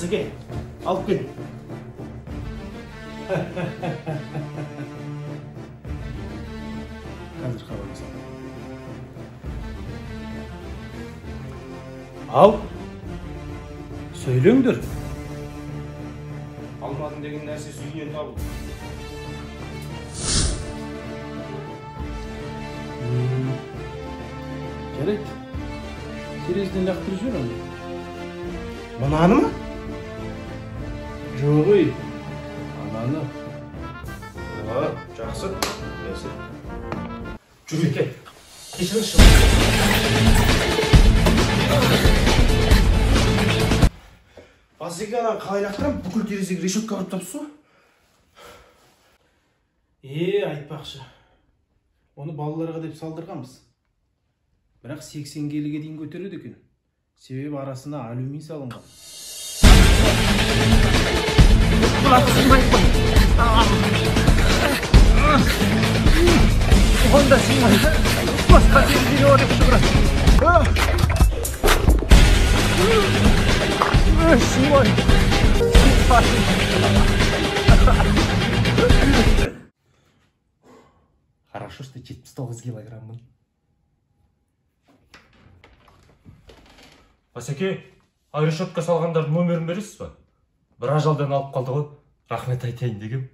Басеке, алып кел. Қазір хабарласамын. Ал, сөйлеңдер. Алмадың деген нәрсе үйінен табыл. Жарайды. Терезеден лақтырып жібер оны. Мынаны ма? Жоқ ей. Ананы. Жақсы. Жүр екен. Кешіріңізші. Басеке ананы қалай лақтырам? Бүкіл терезеге решетка ұрып тапсыз. Айтпақшы. Оны балаларға деп салдырғанбыз. Бірақ 80 келіге дейін көтереді екен. Себебі арасына алюминий салынған. Онда сыймай. Басқа терезеге орып шығырады. Сыймай. Хорошо, что 79 килограммын. Басеке, решетка салғандардың нөмерін бересіз ба? Бір ажалдан алып қалды ғой. Рахмет айтайын дегем.